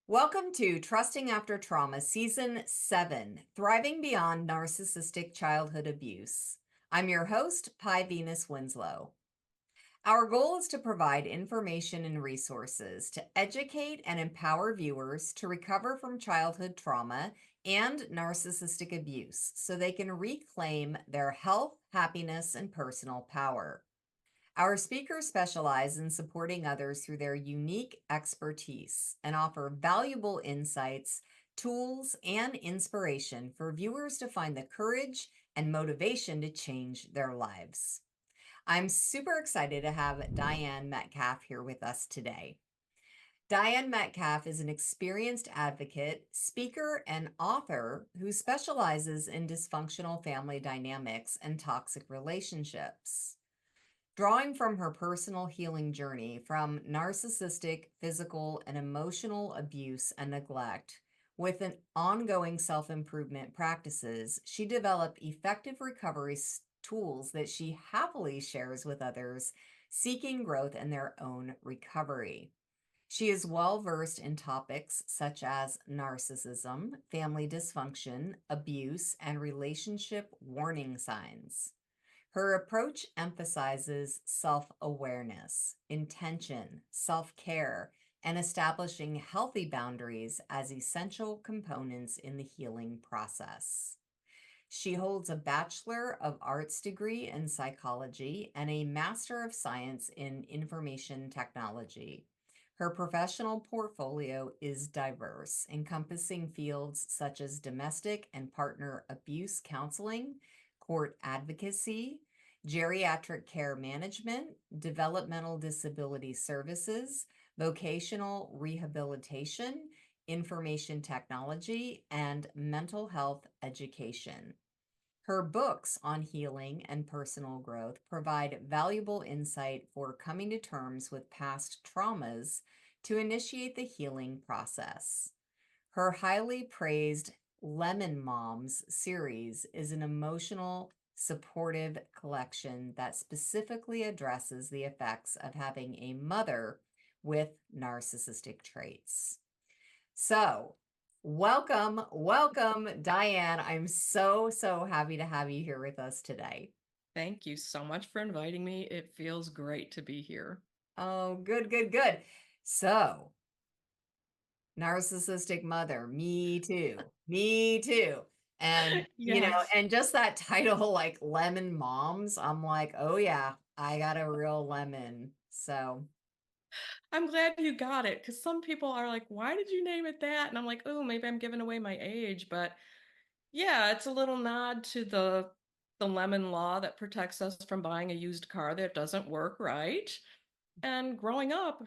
Welcome to Trusting After Trauma, Season 7, Thriving Beyond Narcissistic Childhood Abuse. I'm your host, Pi Venus Winslow. Our goal is to provide information and resources to educate and empower viewers to recover from childhood trauma and narcissistic abuse so they can reclaim their health, happiness, and personal power. Our speakers specialize in supporting others through their unique expertise and offer valuable insights, tools, and inspiration for viewers to find the courage and motivation to change their lives. I'm super excited to have Diane Metcalf here with us today. Diane Metcalf is an experienced advocate, speaker, and author who specializes in dysfunctional family dynamics and toxic relationships. Drawing from her personal healing journey from narcissistic, physical, and emotional abuse and neglect, with an ongoing self-improvement practices, she developed effective recovery tools that she happily shares with others seeking growth in their own recovery. She is well versed in topics such as narcissism, family dysfunction, abuse, and relationship warning signs. Her approach emphasizes self-awareness, intention, self-care, and establishing healthy boundaries as essential components in the healing process. She holds a Bachelor of Arts degree in psychology and a Master of Science in information technology. Her professional portfolio is diverse, encompassing fields such as domestic and partner abuse counseling, court advocacy, geriatric care management, developmental disability services, vocational rehabilitation, information technology, and mental health education. Her books on healing and personal growth provide valuable insight for coming to terms with past traumas to initiate the healing process. Her highly praised Lemon Moms series is an emotional, supportive collection that specifically addresses the effects of having a mother with narcissistic traits. So, welcome, Diane. I'm so happy to have you here with us today. Thank you so much for inviting me. It feels great to be here. Oh, good. So, narcissistic mother, me too. And, Yes. and just that title, like Lemon Moms, I'm like, oh yeah, I got a real lemon. So, I'm glad you got it because some people are like, why did you name it that? And I'm like, oh, maybe I'm giving away my age. But yeah, it's a little nod to the lemon law that protects us from buying a used car that doesn't work right. And growing up,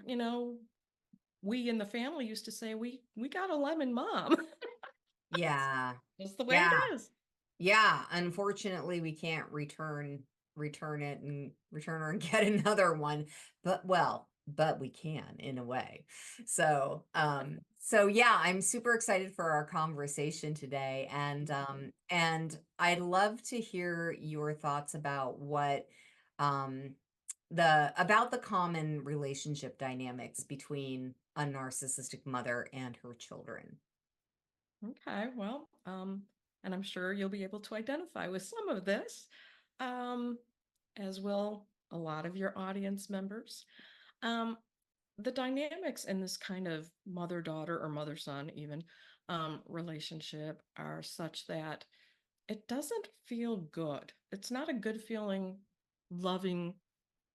we in the family used to say we got a lemon mom. yeah, That's the way it yeah. is. Yeah, unfortunately, we can't return it and return or get another one, but we can in a way. So yeah, I'm super excited for our conversation today, and I'd love to hear your thoughts about what um the common relationship dynamics between a narcissistic mother and her children. Okay, well, and I'm sure you'll be able to identify with some of this, um, as will a lot of your audience members. Um, the dynamics in this kind of mother-daughter or mother-son even relationship are such that it doesn't feel good. It's not a good feeling, loving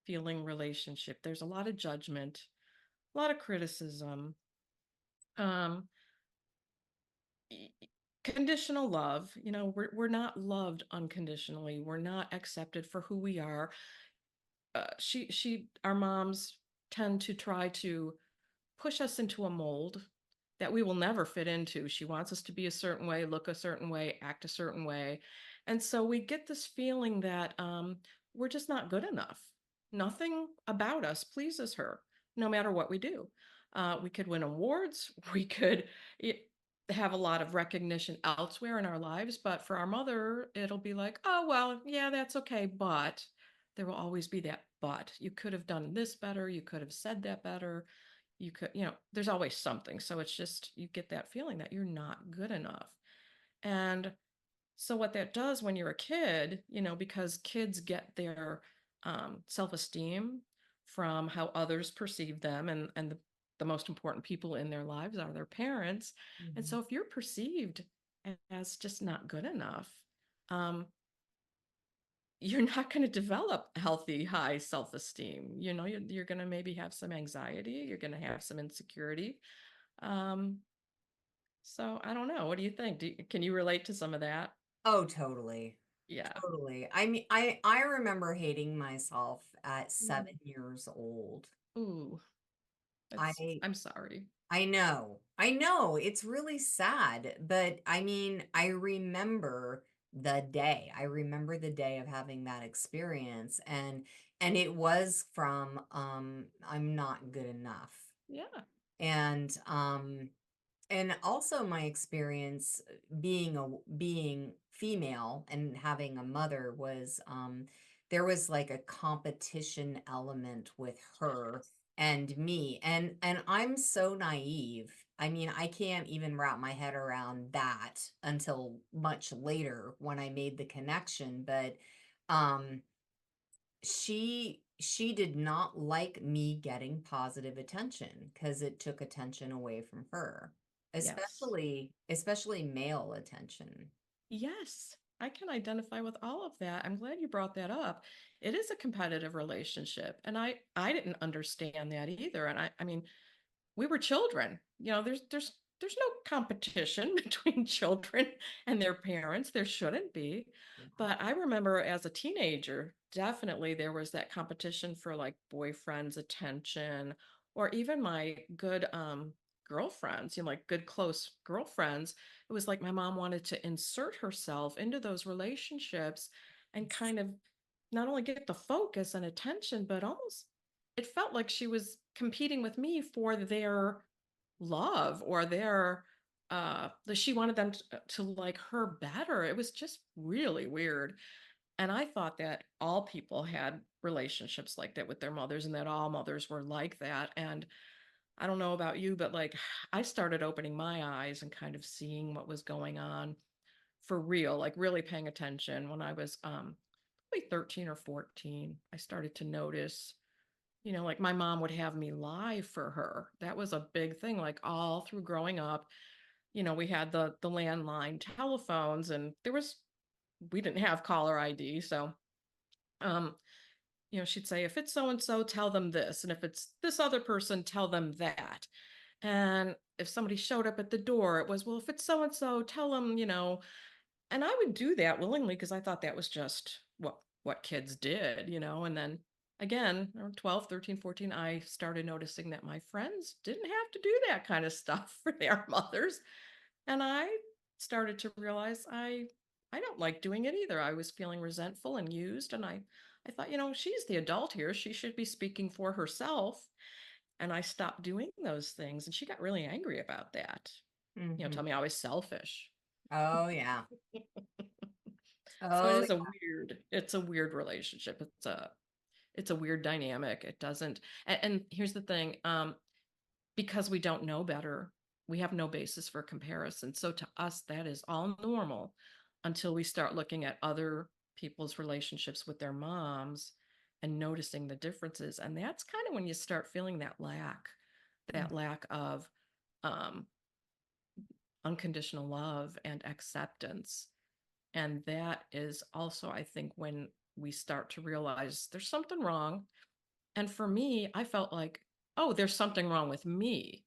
feeling relationship. There's a lot of judgment, a lot of criticism. Um, Conditional love, we're not loved unconditionally, we're not accepted for who we are. Our moms tend to try to push us into a mold that we will never fit into. She wants us to be a certain way, look a certain way, act a certain way, and so we get this feeling that we're just not good enough. Nothing about us pleases her, no matter what we do. We could win awards, we could have a lot of recognition elsewhere in our lives, but for our mother, it'll be like, oh, well, yeah, that's okay, but there will always be that but. You could have done this better, you could have said that better, you could, there's always something. So it's just, you get that feeling that you're not good enough. And so what that does when you're a kid, because kids get their self-esteem from how others perceive them, and the most important people in their lives are their parents. And Mhm. so if you're perceived as just not good enough, um, you're not going to develop healthy, high self-esteem. You're going to maybe have some anxiety, you're going to have some insecurity. Um, so I don't know. What do you think? Can you relate to some of that? Oh, totally. Yeah. Totally. I mean, I remember hating myself at Mm. 7 years old. Ooh, I I'm sorry. I know. I know. It's really sad, but I mean, I remember the day. I remember the day of having that experience, and it was from I'm not good enough. Yeah. And and also my experience being female and having a mother was there was like a competition element with her Yes. and me, and I'm so naive. I mean, I can't even wrap my head around that until much later when I made the connection. But um she did not like me getting positive attention because it took attention away from her, Yes. especially male attention. Yes. I can identify with all of that. I'm glad you brought that up. It is a competitive relationship, and I didn't understand that either. And I mean, we were children. There's no competition between children and their parents. There shouldn't be. Yeah. But I remember as a teenager, definitely there was that competition for like boyfriends' attention, or even my good girlfriends, like good close girlfriends. It was like my mom wanted to insert herself into those relationships and kind of not only get the focus and attention, but almost it felt like she was competing with me for their love, or their she wanted them to like her better. It was just really weird. And I thought that all people had relationships like that with their mothers, and that all mothers were like that. And I don't know about you, but like I started opening my eyes and kind of seeing what was going on for real, like really paying attention when I was probably 13 or 14. I started to notice, like my mom would have me lie for her. That was a big thing, like all through growing up. We had the landline telephones, and we didn't have caller ID. So um, she'd say, if it's so and so, tell them this. And if it's this other person, tell them that. And if somebody showed up at the door, it was, well, if it's so and so, tell them, and I would do that willingly because I thought that was just what kids did. And then again, around 12, 13, 14, I started noticing that my friends didn't have to do that kind of stuff for their mothers. And I started to realize I don't like doing it either. I was feeling resentful and used, and I thought, she's the adult here. She should be speaking for herself. And I stopped doing those things, and she got really angry about that. Hmm. Tell me I was selfish. Oh yeah. So it Oh is it's a weird relationship. It's a weird dynamic. It doesn't, and here's the thing, because we don't know better, we have no basis for comparison. So to us, that is all normal until we start looking at other people's relationships with their moms and noticing the differences. And that's kind of when you start feeling yeah. that lack of um, unconditional love and acceptance. And that is also, I think, when we start to realize there's something wrong. And for me, I felt like, oh, there's something wrong with me.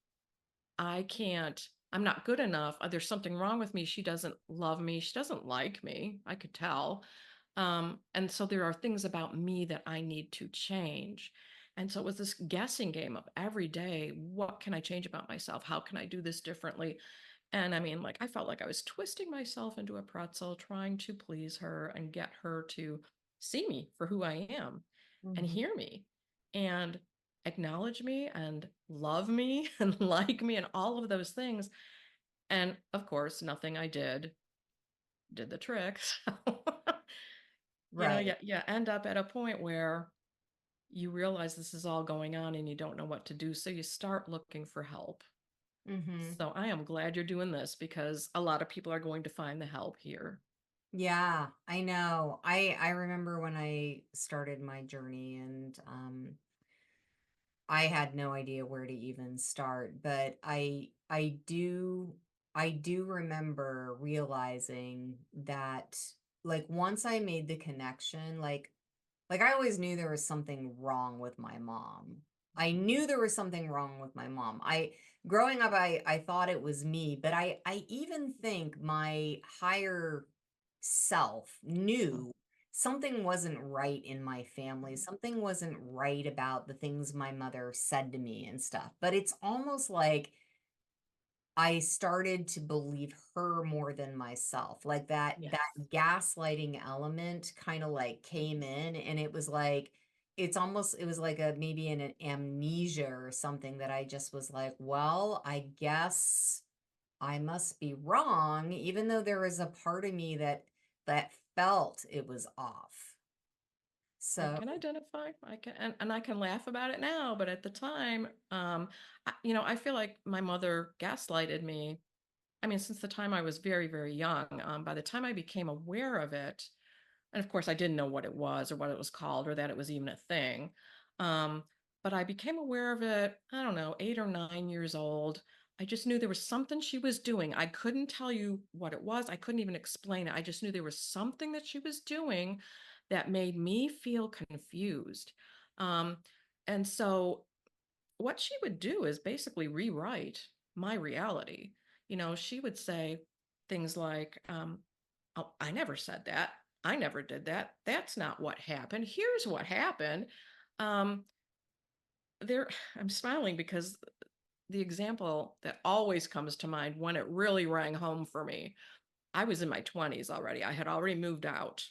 I'm not good enough. There's something wrong with me. She doesn't love me. She doesn't like me. I could tell. And so there are things about me that I need to change. And so it was this guessing game of every day, what can I change about myself? How can I do this differently? And I mean, like, I felt like I was twisting myself into a pretzel, trying to please her and get her to see me for who I am and Hmm. hear me and acknowledge me and love me and like me and all of those things. And of course, nothing I did the trick. So, Right. you end up at a point where you realize this is all going on and you don't know what to do. So you start looking for help. Mm-hmm. So I am glad you're doing this because a lot of people are going to find the help here. Yeah, I know. I remember when I started my journey, and I had no idea where to even start, but I do remember realizing that, like, once I made the connection, like I always knew there was something wrong with my mom. I knew there was something wrong with my mom. I Growing up, I thought it was me, but I even think my higher self Mhm. knew something wasn't right in my family. Something wasn't right about the things my mother said to me and stuff. But it's almost like I started to believe her more than myself. Like that Yes. gaslighting element kind of like came in, and it was like it was like a maybe an amnesia or something, that I just was like, well, I guess I must be wrong, even though there was a part of me that felt it was off. I So, can identify. I can, and I can laugh about it now, but at the time, I feel like my mother gaslighted me. I mean, since the time I was very, very young. By the time I became aware of it, and of course, I didn't know what it was or what it was called or that it was even a thing. Um, but I became aware of it, I don't know, 8 or 9 years old. I just knew there was something she was doing. I couldn't tell you what it was. I couldn't even explain it. I just knew there was something that she was doing that made me feel confused. Um, and so what she would do is basically rewrite my reality. She would say things like, "Oh, I never said that. I never did that. That's not what happened. Here's what happened." Um, there, I'm smiling because the example that always comes to mind when it really rang home for me, I was in my 20s already. I had already moved out.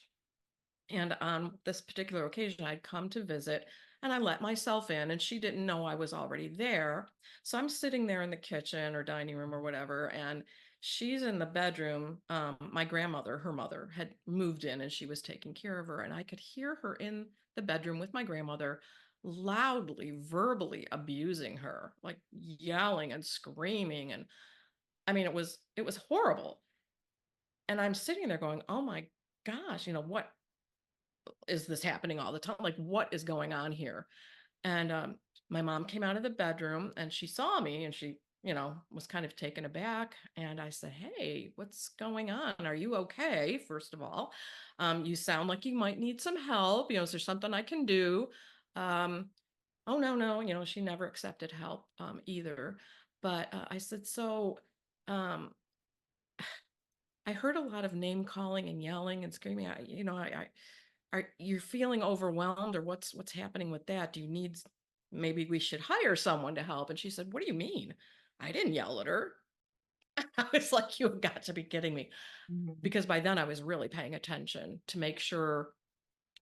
And on this particular occasion, I'd come to visit and I let myself in, and she didn't know I was already there. So I'm sitting there in the kitchen or dining room or whatever, and she's in the bedroom. My grandmother, her mother, had moved in and she was taking care of her. And I could hear her in the bedroom with my grandmother loudly, verbally abusing her, like yelling and screaming. And I mean, it was horrible. And I'm sitting there going, oh my gosh, what is this happening all the time? Like, what is going on here? And my mom came out of the bedroom and she saw me and she, was kind of taken aback. And I said, "Hey, what's going on? Are you okay? First of all, you sound like you might need some help. Is there something I can do?" Um, oh, no, no. She never accepted help either. But I said, "So, um, I heard a lot of name calling and yelling and screaming. I are you feeling overwhelmed or what's happening with that? Do you need maybe we should hire someone to help?" And she said, "What do you mean? I didn't yell at her." I was like, "You have got to be kidding me." mhm, Because by then I was really paying attention to make sure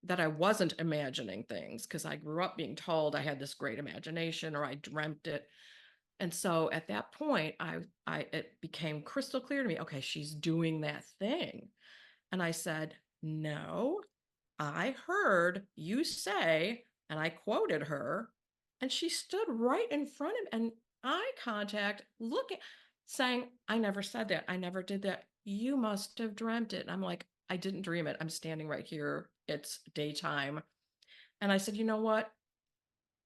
that I wasn't imagining things because I grew up being told I had this great imagination or I dreamt it. And so at that point I it became crystal clear to me, okay, she's doing that thing. And I said, "No, I heard you say," and I quoted her, and she stood right in front of and eye contact, looking, saying, "I never said that. I never did that. You must have dreamt it." And I'm like, "I didn't dream it. I'm standing right here. It's daytime." And I said, "You know what?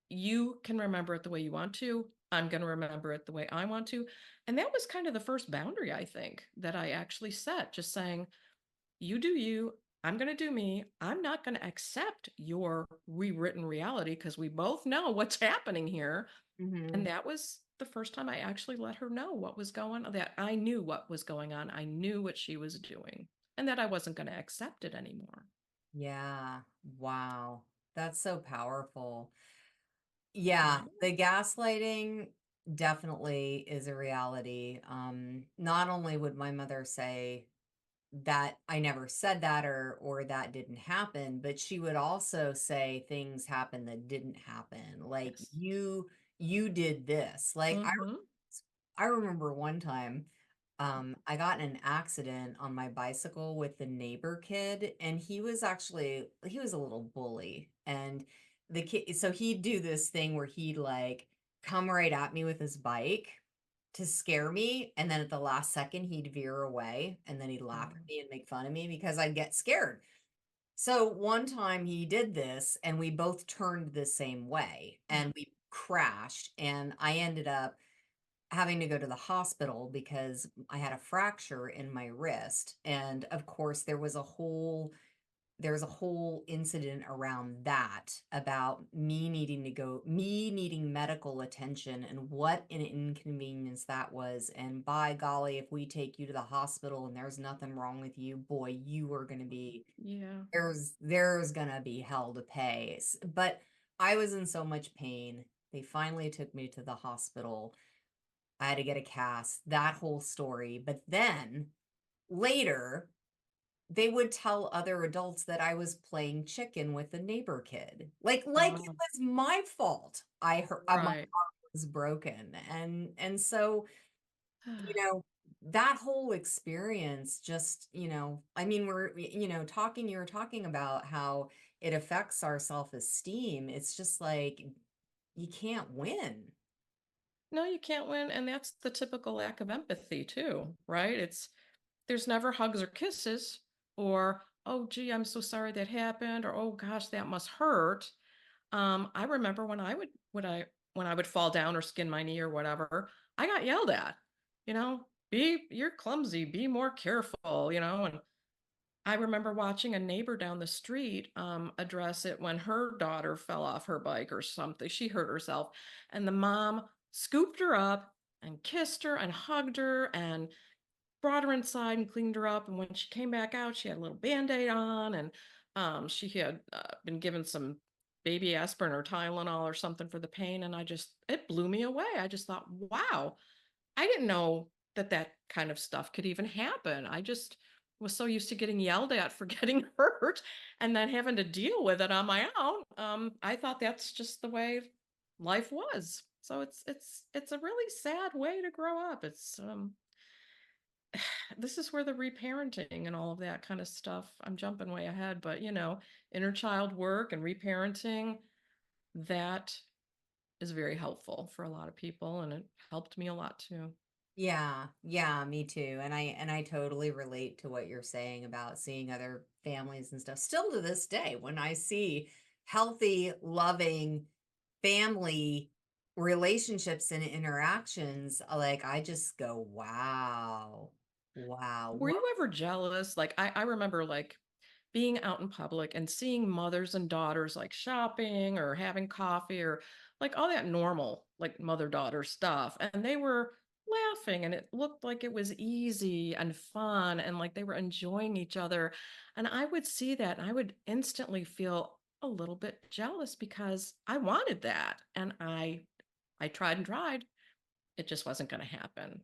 You can remember it the way you want to. I'm going to remember it the way I want to." And that was kind of the first boundary, I think, that I actually set, just saying, "You do you. I'm going to do me. I'm not going to accept your rewritten reality because we both know what's happening here." And mhm. that was the first time I actually let her know what was going on, that I knew what was going on. I knew what she was doing and that I wasn't going to accept it anymore. Yeah. Wow. That's so powerful. Yeah, Yeah. the gaslighting definitely is a reality. Not only would my mother say that I never said that, or that didn't happen, but she would also say things happened that didn't happen. Like, Yes. you did this. Like, Mm-hmm. I remember one time, I got in an accident on my bicycle with the neighbor kid, and he was a little bully. And the kid, so he'd do this thing where he'd like come right at me with his bike to scare me, and then at the last second he'd veer away, and then he'd laugh at Oh, me and make fun of me because I'd get scared. So one time he did this and we both turned the same way and we crashed, and I ended up having to go to the hospital because I had a fracture in my wrist. And of course, there was a whole incident around that, about me needing medical attention and what an inconvenience that was. And by golly, if we take you to the hospital and there's nothing wrong with you, boy, you are going to be yeah. there's gonna be hell to pay. But I was in so much pain. They finally took me to the hospital. I had to get a cast, that whole story. But then later, they would tell other adults that I was playing chicken with a neighbor kid. Like it Oh, was my fault. My right. arm was broken. And so, you know, that whole experience just, I mean, you were talking about how it affects our self-esteem. It's just like you can't win. No, you can't win, and that's the typical lack of empathy too, right? It's there's never hugs or kisses, or oh gee, I'm so sorry that happened, or oh gosh, that must hurt. I remember when I would fall down or skin my knee or whatever, I got yelled at. You're clumsy, be more careful, and I remember watching a neighbor down the street address it when her daughter fell off her bike or something. She hurt herself, and the mom scooped her up and kissed her and hugged her and brought her inside and cleaned her up. And when she came back out, she had a little band-aid on, and she had been given some baby aspirin or Tylenol or something for the pain. And it blew me away. I just thought, wow, I didn't know that that kind of stuff could even happen. I just was so used to getting yelled at for getting hurt and then having to deal with it on my own. I thought that's just the way life was. So it's a really sad way to grow up. It's this is where the reparenting and all of that kind of stuff. I'm jumping way ahead, but inner child work and reparenting, that is very helpful for a lot of people, and it helped me a lot too. Yeah, yeah, me too. And I totally relate to what you're saying about seeing other families and stuff. Still to this day, when I see healthy, loving family relationships and interactions, like I just go, wow. Wow. Were What? you ever jealous? Like I remember like being out in public and seeing mothers and daughters like shopping or having coffee or like all that normal like mother daughter stuff, and they were laughing and it looked like it was easy and fun and like they were enjoying each other, and I would see that and I would instantly feel a little bit jealous because I wanted that, and I tried and tried. It just wasn't going to happen.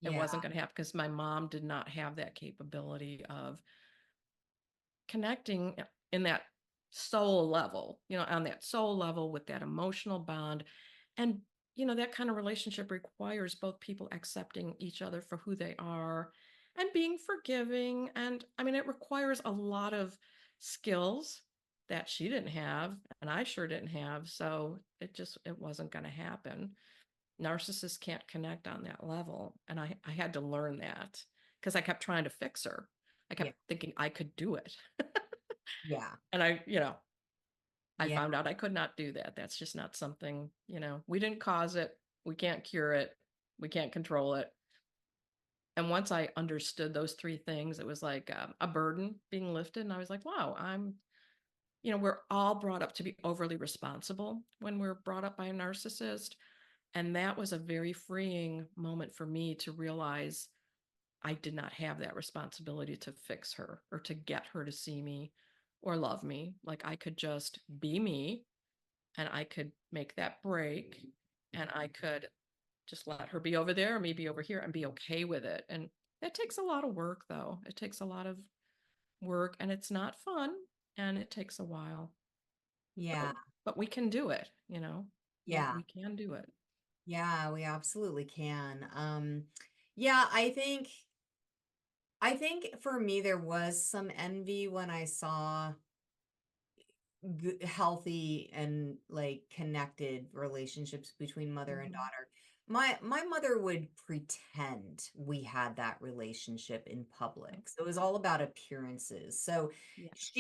It Yeah, wasn't going to happen because my mom did not have that capability of connecting in that soul level, on that soul level with that emotional bond. And, that kind of relationship requires both people accepting each other for who they are and being forgiving. And I mean, it requires a lot of skills that she didn't have and I sure didn't have. So it wasn't going to happen. Narcissists can't connect on that level. And I had to learn that because I kept trying to fix her. I yeah, kept thinking I could do it. yeah, And I yeah, found out I could not do that. That's just not something, we didn't cause it. We can't cure it. We can't control it. And once I understood those three things, it was like a burden being lifted. And I was like, wow, we're all brought up to be overly responsible when we're brought up by a narcissist. And that was a very freeing moment for me to realize I did not have that responsibility to fix her or to get her to see me or love me. Like I could just be me and I could make that break and I could just let her be over there, me be over here, and be okay with it. And it takes a lot of work, though. It takes a lot of work and it's not fun and it takes a while. yeah, But we can do it, yeah, we can do it. yeah, we absolutely can. Yeah, I think for me there was some envy when I saw healthy and like connected relationships between mother and Mhm. daughter. My mother would pretend we had that relationship in public. So it was all about appearances. So Yes.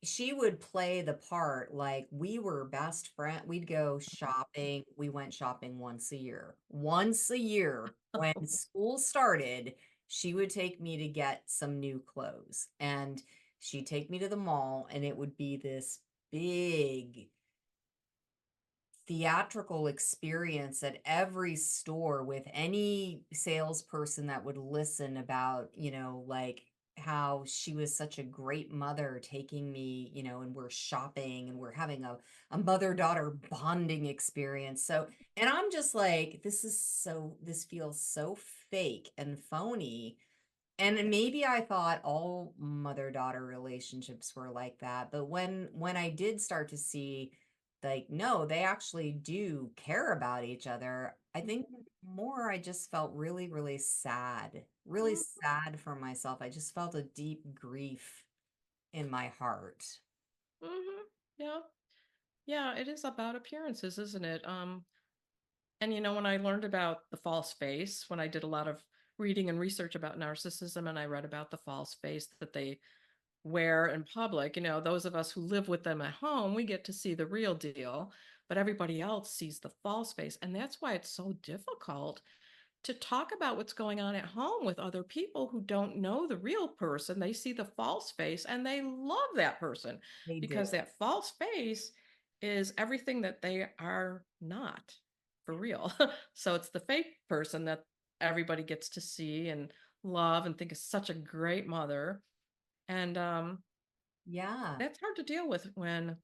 she would play the part like we were best friend. We'd go shopping. We went shopping once a year. Once a year when school started, she would take me to get some new clothes. And she'd take me to the mall, and it would be this big theatrical experience at every store with any salesperson that would listen about, like how she was such a great mother taking me, and we're shopping and we're having a mother-daughter bonding experience. So, and I'm just like, this feels so fake and phony, and maybe I thought all mother-daughter relationships were like that, but when I did start to see, like, no, they actually do care about each other, I think Mhm. more I just felt really, really Mhm. sad for myself. I just felt a deep grief in my heart. Mhm. Yeah. Yeah, it is about appearances, isn't it? And when I learned about the false face, when I did a lot of reading and research about narcissism and I read about the false face that they wear in public, those of us who live with them at home, we get to see the real deal, but everybody else sees the false face. And that's why it's so difficult to talk about what's going on at home with other people who don't know the real person. They see the false face and they love that person They do. because that false face is everything that they are not for real. So it's the fake person that everybody gets to see and love and think is such a great mother. And Yeah. that's hard to deal with when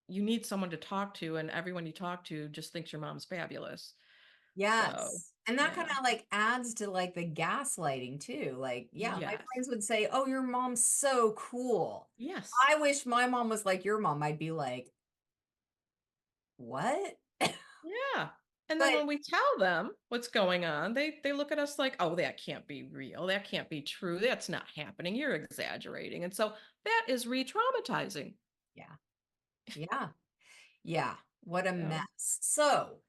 you need someone to talk to and everyone you talk to just thinks your mom's fabulous. So, Yes. And that kind yeah. of like adds to like the gaslighting too. Like, yeah, my Yes. friends would say, "Oh, your mom's so cool. Yes. I wish my mom was like your mom." I'd be like, "What?" Yeah. And then But when we tell them what's going on, they look at us like, "Oh, that can't be real. That can't be true. That's not happening. You're exaggerating." And so that is re-traumatizing. yeah. Yeah. Yeah. What a So, mess. So,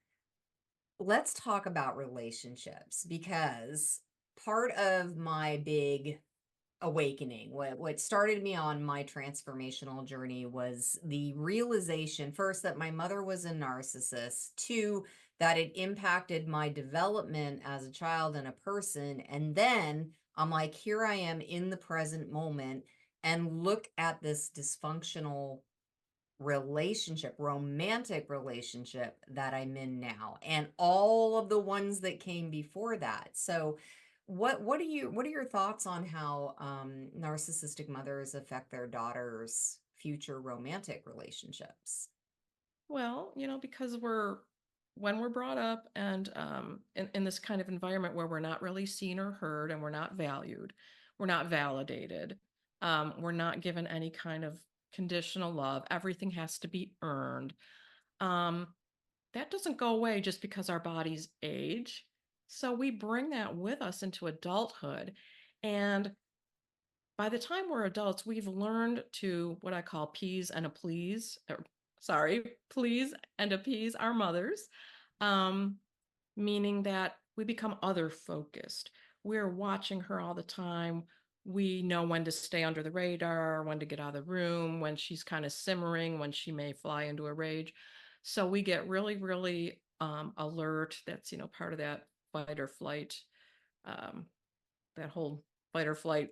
let's talk about relationships, because part of my big awakening, what started me on my transformational journey, was the realization, first, that my mother was a narcissist, two, that it impacted my development as a child and a person, and then I'm like, here I am in the present moment, and look at this dysfunctional romantic relationship that I'm in now, and all of the ones that came before that. So what are your thoughts on how narcissistic mothers affect their daughters' future romantic relationships? well, because when we're brought up and in this kind of environment where we're not really seen or heard and we're not valued, we're not validated, we're not given any kind of conditional love, everything has to be earned. Um, that doesn't go away just because our bodies age. So we bring that with us into adulthood. And by the time we're adults, we've learned to what I call pease and a please, or sorry, please and appease our mothers, um, meaning that we become other focused. We're watching her all the time. We know when to stay under the radar, when to get out of the room, when she's kind of simmering, when she may fly into a rage. So we get really, really alert. That's, part of that fight or flight, um, that whole fight or flight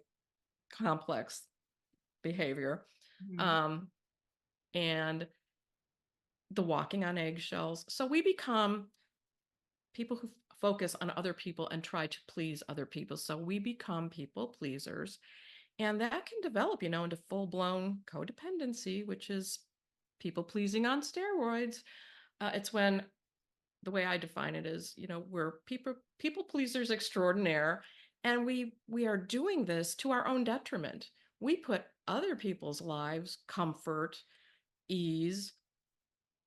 complex behavior. Mhm. Um, and the walking on eggshells. So we become people who focus on other people and try to please other people. So we become people pleasers. And that can develop, into full blown codependency, which is people pleasing on steroids. It's when the way I define it is, we're people pleasers extraordinaire, and we are doing this to our own detriment. We put other people's lives, comfort, ease,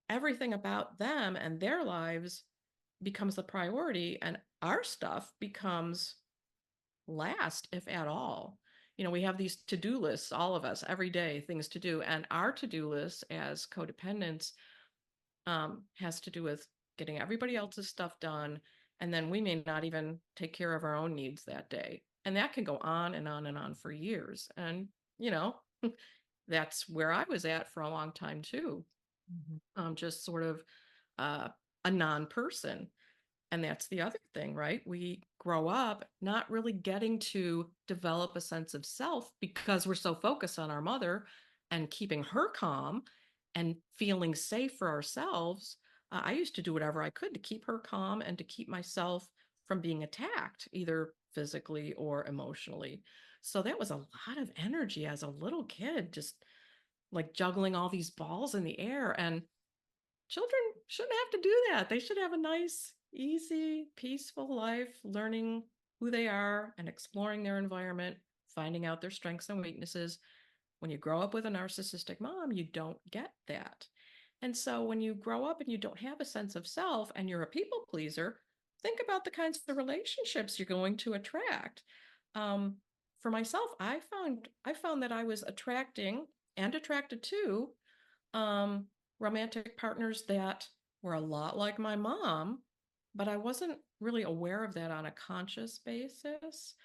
everything about them and their lives becomes the priority, and our stuff becomes last, if at all. we have these to-do lists, all of us, every day, things to do. And our to-do list as codependents has to do with getting everybody else's stuff done. And then we may not even take care of our own needs that day. And that can go on and on and on for years. And, you know, that's where I was at for a long time too. Mhm. Just sort of uh, a non-person. And that's the other thing, right? We grow up not really getting to develop a sense of self because we're so focused on our mother and keeping her calm and feeling safe for ourselves. I used to do whatever I could to keep her calm and to keep myself from being attacked, either physically or emotionally. So that was a lot of energy as a little kid, just like juggling all these balls in the air. And children shouldn't have to do that. They should have a nice, easy, peaceful life, learning who they are and exploring their environment, finding out their strengths and weaknesses. When you grow up with a narcissistic mom, you don't get that. And so when you grow up and you don't have a sense of self and you're a people pleaser, think about the kinds of relationships you're going to attract. Um, for myself, I found that I was attracting and attracted to um, romantic partners that were a lot like my mom, but I wasn't really aware of that on a conscious basis.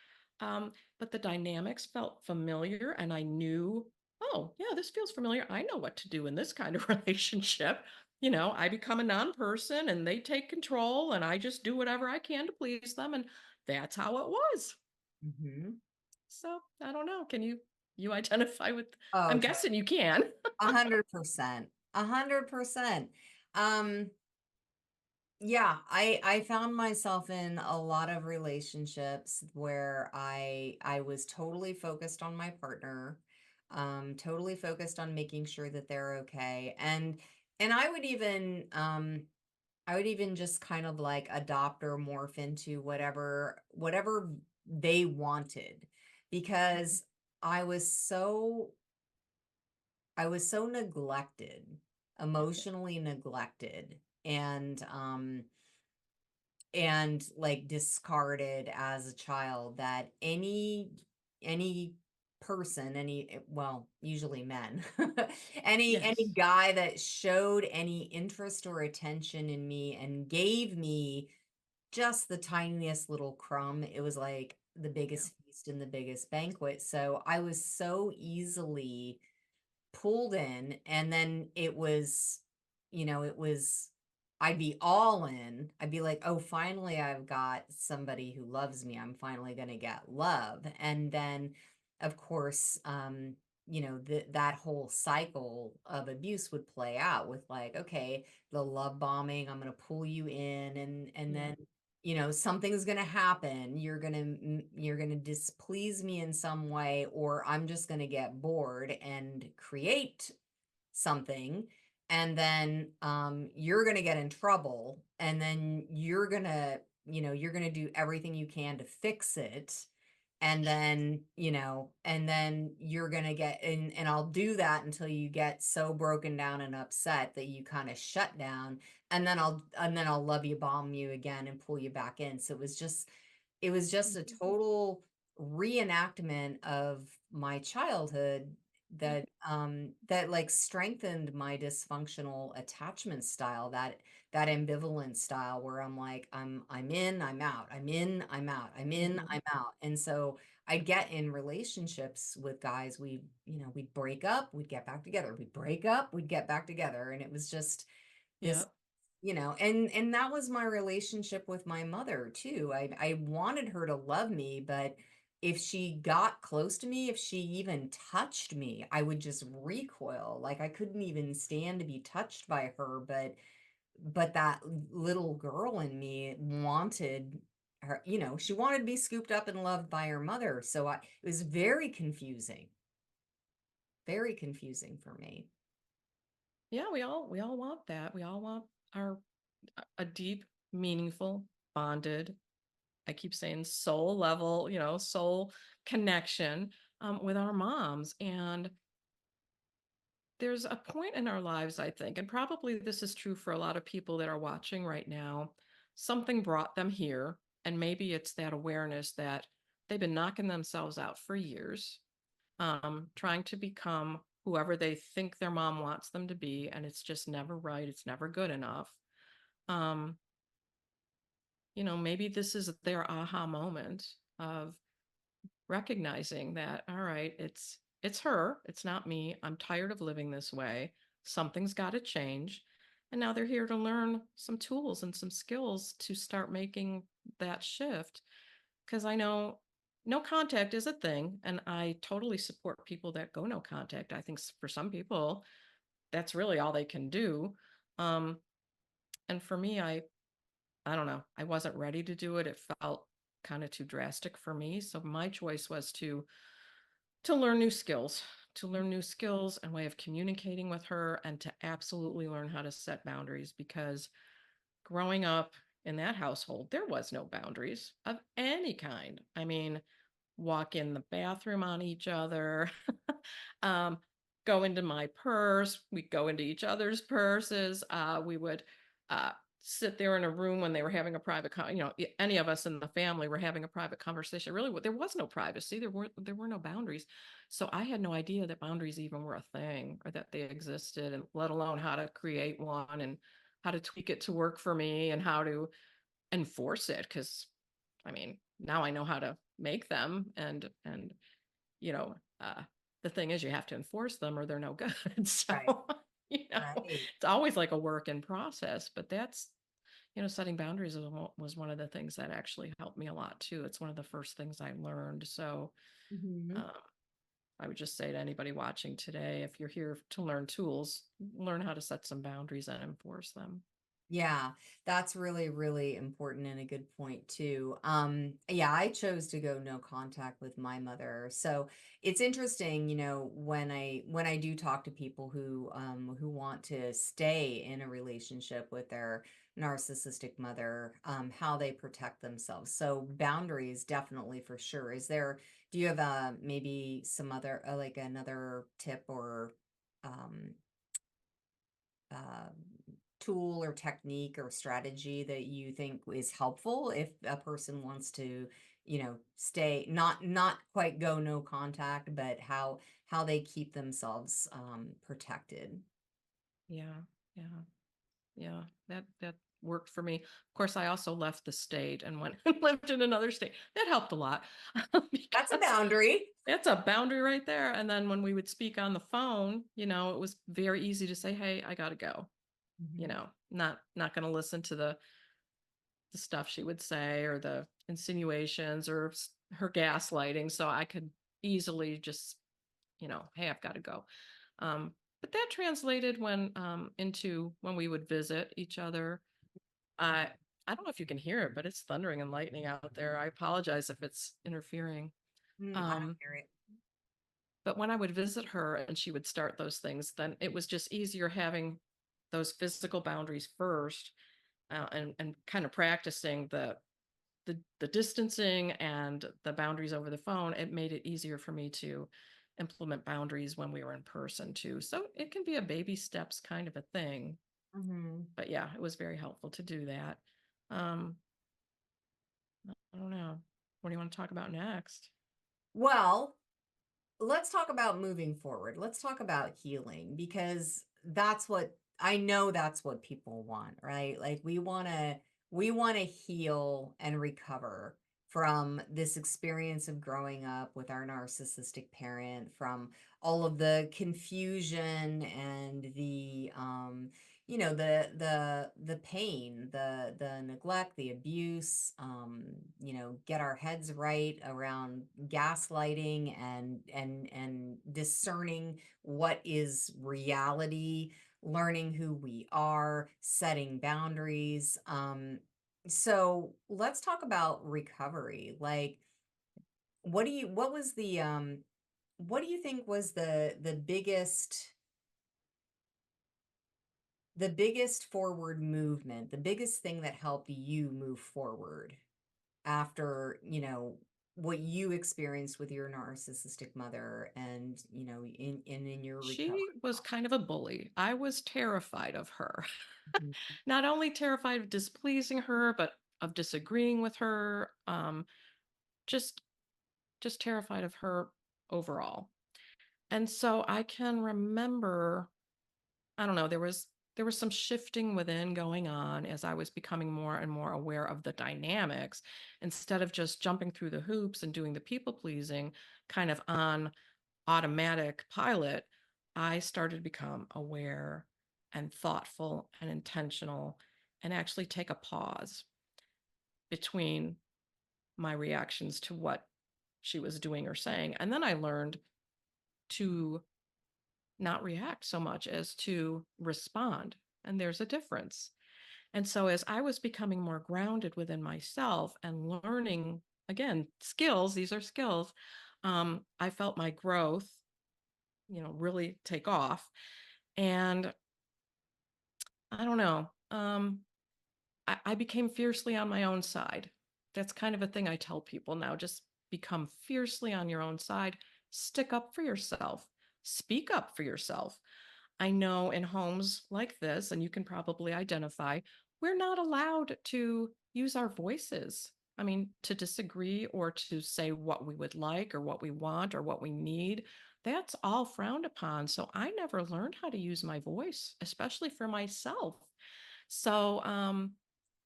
But the dynamics felt familiar, and I knew, oh, yeah, this feels familiar. I know what to do in this kind of relationship. I become a non person and they take control, and I just do whatever I can to please them. And that's how it was. Mhm. So I don't know. Can you identify with? Oh, I'm guessing you can. 100%. 100%. Um, yeah, I found myself in a lot of relationships where I was totally focused on my partner, totally focused on making sure that they're okay. And I would even just kind of like adopt or morph into whatever they wanted because I was so I was so neglected, emotionally neglected, and like discarded as a child that any person, well, usually men, any Yes. guy that showed any interest or attention in me and gave me just the tiniest little crumb, it was like the Yeah. biggest feast and the biggest banquet. So I was so easily pulled in, and then it was I'd be all in. I'd be like, "Oh, finally I've got somebody who loves me. I'm finally going to get love." And then of course, that whole cycle of abuse would play out with like, okay, the love bombing, I'm going to pull you in, and Yeah. then something's going to happen. You're going to displease me in some way, or I'm just going to get bored and create something, and then you're going to get in trouble, and then you're going to do everything you can to fix it, and then you're going to get in, and I'll do that until you get so broken down and upset that you kind of shut down, and then I'll love you bomb you again and pull you back in. So it was just a Mhm. total reenactment of my childhood Yeah. that like strengthened my dysfunctional attachment style, that ambivalent style where I'm like, I'm in, I'm out, I'm in, I'm out, I'm in, Mhm. I'm out. And so I'd get in relationships with guys, we'd break up, we'd get back together, we'd break up, we'd get back together. And it was just this, Yeah. and that was my relationship with my mother too. I wanted her to love me, but if she got close to me, if she even touched me, I would just recoil. Like I couldn't even stand to be touched by her, but that little girl in me wanted her, she wanted to be scooped up and loved by her mother. So it was very confusing for me. Yeah, we all want that. We all want our a deep, meaningful, bonded, I keep saying soul level, soul connection with our moms. And there's a point in our lives, I think, and probably this is true for a lot of people that are watching right now. Something brought them here, and maybe it's that awareness that they've been knocking themselves out for years. trying to become whoever they think their mom wants them to be, and it's just never right. It's never good enough. Um, Maybe this is their aha moment of recognizing that, all right, it's her, it's not me. I'm tired of living this way. Something's got to change. And now they're here to learn some tools and some skills to start making that shift. Because I know no contact is a thing, and I totally support people that go no contact. I think for some people, that's really all they can do. Um, and for me, I don't know, I wasn't ready to do it. It felt kind of too drastic for me. So my choice was to learn new skills, to learn new skills and way of communicating with her, and to absolutely learn how to set boundaries, because growing up in that household, there was no boundaries of any kind. I mean, walk in the bathroom on each other, um, go into my purse, we'd go into each other's purses. We would uh, sit there in a room when they were having a private, any of us in the family were having a private conversation. Really, there was no privacy. There were no boundaries. So I had no idea that boundaries even were a thing, or that they existed, and let alone how to create one, and how to tweak it to work for me, and how to enforce it. Because I mean, now I know how to make them, and you know, uh, the thing is, you have to enforce them or they're no good. So, Right. Right. it's always like a work in process. But that's, setting boundaries was one of the things that actually helped me a lot too. It's one of the first things I learned. So, Mhm. um, I would just say to anybody watching today, if you're here to learn tools, learn how to set some boundaries and enforce them. Yeah, that's really, really important and a good point too. Yeah, I chose to go no contact with my mother. So it's interesting, when I do talk to people who want to stay in a relationship with their narcissistic mother, how they protect themselves. So boundaries, definitely for sure. Do you have maybe some other like another tip or um uh, tool or technique or strategy that you think is helpful if a person wants to, stay not quite go no contact, but how they keep themselves protected? Yeah, yeah. Yeah, that worked for me. Of course, I also left the state and went and lived in another state. That helped a lot That's a because boundary. that's a boundary right there. And then when we would speak on the phone, it was very easy to say, "Hey, I gotta go." Mhm. Not going to listen to the stuff she would say, or the insinuations, or her gaslighting. So I could easily just, "Hey, I've got to go." Um, but that translated into when we would visit each other. I I don't know if you can hear it, but it's thundering and lightning out there. I apologize if it's interfering. I don't Um, hear it. but when I would visit her and she would start those things, then it was just easier having those physical boundaries first, and kind of practicing the distancing and the boundaries over the phone. It made it easier for me to implement boundaries when we were in person too. So it can be a baby steps kind of a thing. Mhm. But yeah, it was very helpful to do that. Um, I don't know. What do you want to talk about next? Well, let's talk about moving forward. Let's talk about healing, because that's what people want, right? Like we want to heal and recover from this experience of growing up with our narcissistic parent, from all of the confusion and the pain, the neglect, the abuse, get our heads right around gaslighting and discerning what is reality, learning who we are, setting boundaries. So let's talk about recovery. Like, what do you think was the biggest forward movement, the biggest thing that helped you move forward after, what you experienced with your narcissistic mother and, in your She recovery was kind of a bully. I was terrified of her. Not only terrified of displeasing her, but of disagreeing with her. Just terrified of her overall. And so I can remember, I don't know, there was some shifting within going on as I was becoming more and more aware of the dynamics. Instead of just jumping through the hoops and doing the people pleasing kind of on automatic pilot, I started to become aware and thoughtful and intentional and actually take a pause between my reactions to what she was doing or saying. And then I learned to not react so much as to respond. And there's a difference. And so as I was becoming more grounded within myself and learning, again, skills, these are skills, I felt my growth, really take off. And I don't know, I became fiercely on my own side. That's kind of a thing I tell people now. Just become fiercely on your own side. Stick up for yourself. Speak up for yourself. I know in homes like this, and you can probably identify, we're not allowed to use our voices. I mean, to disagree or to say what we would like or what we want or what we need, that's all frowned upon. So I never learned how to use my voice, especially for myself. So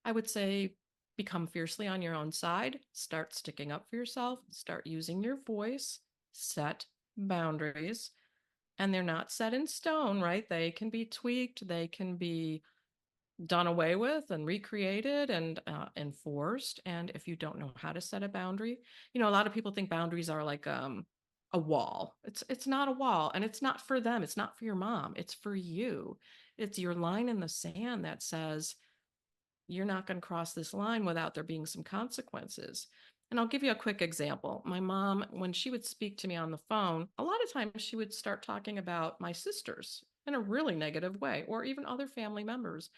I would say become fiercely on your own side, start sticking up for yourself, start using your voice, set boundaries. And they're not set in stone, right? They can be tweaked, they can be done away with and recreated and enforced. And if you don't know how to set a boundary, a lot of people think boundaries are like a wall. It's not a wall, and it's not for them. It's not for your mom. It's for you. It's your line in the sand that says you're not going to cross this line without there being some consequences. And I'll give you a quick example. My mom, when she would speak to me on the phone, a lot of times she would start talking about my sisters in a really negative way, or even other family members.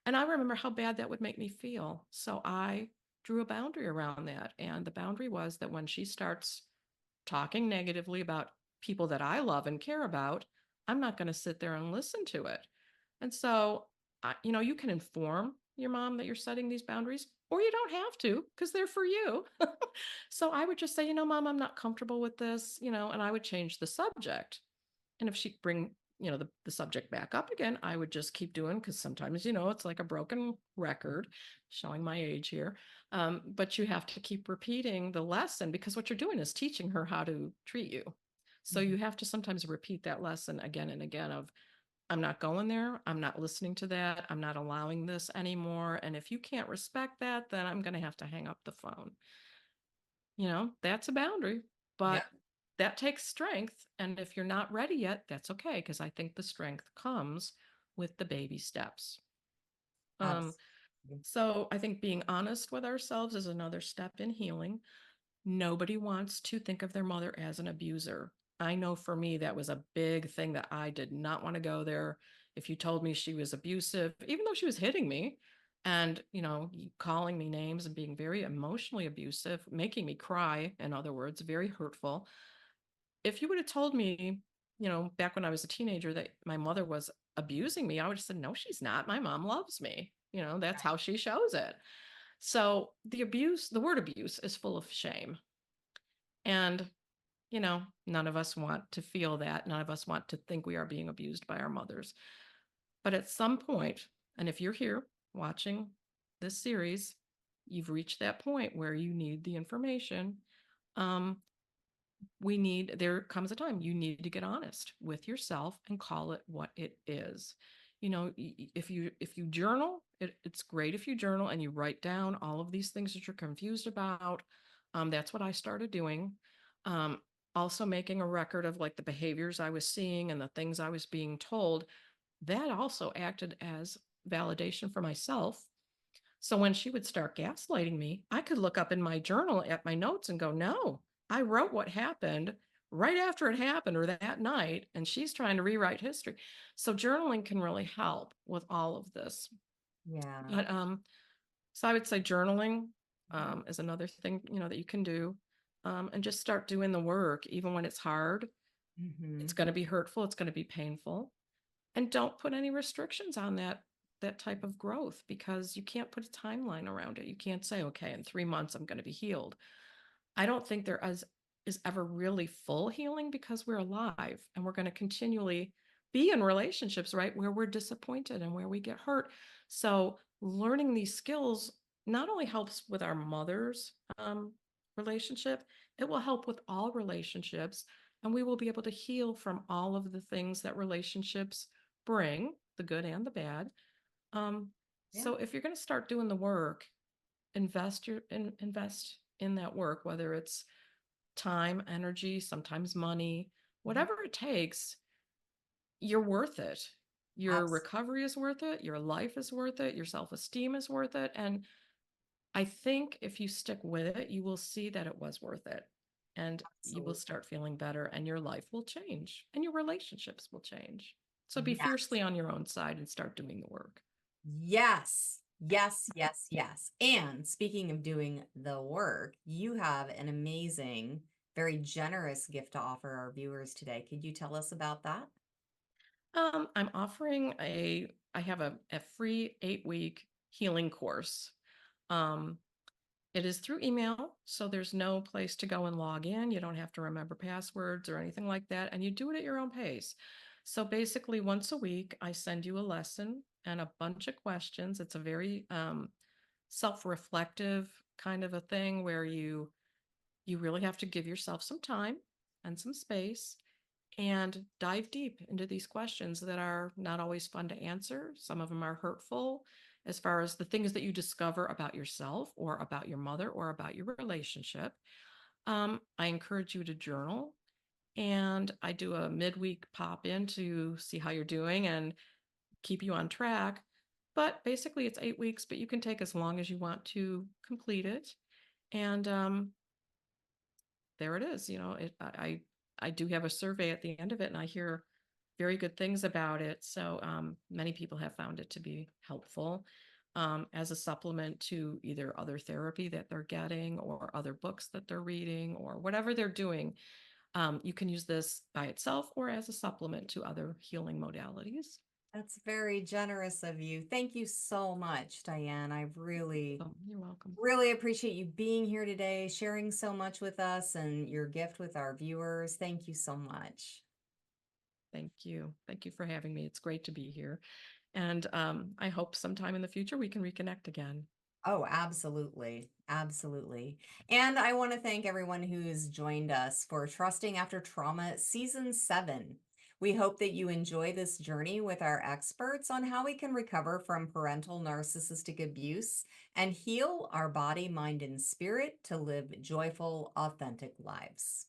And I remember how bad that would make me feel. So I drew a boundary around that. And the boundary was that when she starts talking negatively about people that I love and care about, I'm not going to sit there and listen to it. And so, you can inform your mom that you're setting these boundaries, or you don't have to because they're for you. So I would just say, mom, I'm not comfortable with this, and I would change the subject. And if she'd bring, the subject back up again, I would just keep doing, because sometimes, it's like a broken record, showing my age here. But you have to keep repeating the lesson, because what you're doing is teaching her how to treat you. So Mhm. you have to sometimes repeat that lesson again and again of, I'm not going there. I'm not listening to that. I'm not allowing this anymore. And if you can't respect that, then I'm going to have to hang up the phone. That's a boundary, Yeah, but that takes strength. And if you're not ready yet, that's okay, because I think the strength comes with the baby steps. Um, absolutely. so I think being honest with ourselves is another step in healing. Nobody wants to think of their mother as an abuser. I know for me, that was a big thing that I did not want to go there. If you told me she was abusive, even though she was hitting me and, calling me names and being very emotionally abusive, making me cry, in other words, very hurtful. If you would have told me, back when I was a teenager, that my mother was abusing me, I would have said, no, she's not. My mom loves me. That's how she shows it. So the word abuse is full of shame. And, none of us want to feel that. None of us want to think we are being abused by our mothers. But at some point, and if you're here watching this series, you've reached that point where you need the information. Um, there comes a time you need to get honest with yourself and call it what it is. If you journal, it's great if you journal and you write down all of these things that you're confused about. That's what I started doing. um, Also making a record of like the behaviors I was seeing and the things I was being told. That also acted as validation for myself. So when she would start gaslighting me, I could look up in my journal at my notes and go, no, I wrote what happened right after it happened or that night, and she's trying to rewrite history. So journaling can really help with all of this. Yeah. But so I would say journaling is another thing, that you can do. And just start doing the work, even when it's hard. It's Hmm. going to be hurtful, it's going to be painful. And don't put any restrictions on that type of growth, because you can't put a timeline around it. You can't say, okay, in 3 months I'm going to be healed. I don't think there is is ever really full healing because we're alive and we're going to continually be in relationships, right, where we're disappointed and where we get hurt. So, learning these skills not only helps with our mother's relationship, it will help with all relationships. And we will be able to heal from all of the things that relationships bring, the good and the bad. Um, Yeah. so, if you're going to start doing the work, invest in that work, whether it's time, energy, sometimes money, Mhm. whatever it takes, you're worth it. Your Abs- recovery is worth it. Your life is worth it. Your self esteem is worth it. And I think if you stick with it, you will see that it was worth it. And you will Absolutely. start feeling better, and your life will change, and your relationships will change. So be Yes. fiercely on your own side and start doing the work. Yes. Yes, yes, yes. And speaking of doing the work, you have an amazing, very generous gift to offer our viewers today. Could you tell us about that? I'm offering I have a free 8-week healing course. Um, It is through email, so there's no place to go and log in. You don't have to remember passwords or anything like that, and you do it at your own pace. So basically, once a week, I send you a lesson and a bunch of questions. It's a very self-reflective kind of a thing where you really have to give yourself some time and some space and dive deep into these questions that are not always fun to answer. Some of them are hurtful as far as the things that you discover about yourself or about your mother or about your relationship. I encourage you to journal, and I do a midweek pop in to see how you're doing and keep you on track. But basically, it's 8 weeks, but you can take as long as you want to complete it. And there it is. I do have a survey at the end of it, and I hear very good things about it. So many people have found it to be helpful as a supplement to either other therapy that they're getting or other books that they're reading or whatever they're doing. You can use this by itself or as a supplement to other healing modalities. That's very generous of you. Thank you so much, Diane. I really, So you're welcome. really appreciate you being here today, sharing so much with us and your gift with our viewers. Thank you so much. Thank you. Thank you for having me. It's great to be here. And I hope sometime in the future we can reconnect again. Oh, absolutely. Absolutely. And I want to thank everyone who's joined us for Trusting After Trauma Season 7. We hope that you enjoy this journey with our experts on how we can recover from parental narcissistic abuse and heal our body, mind, and spirit to live joyful, authentic lives.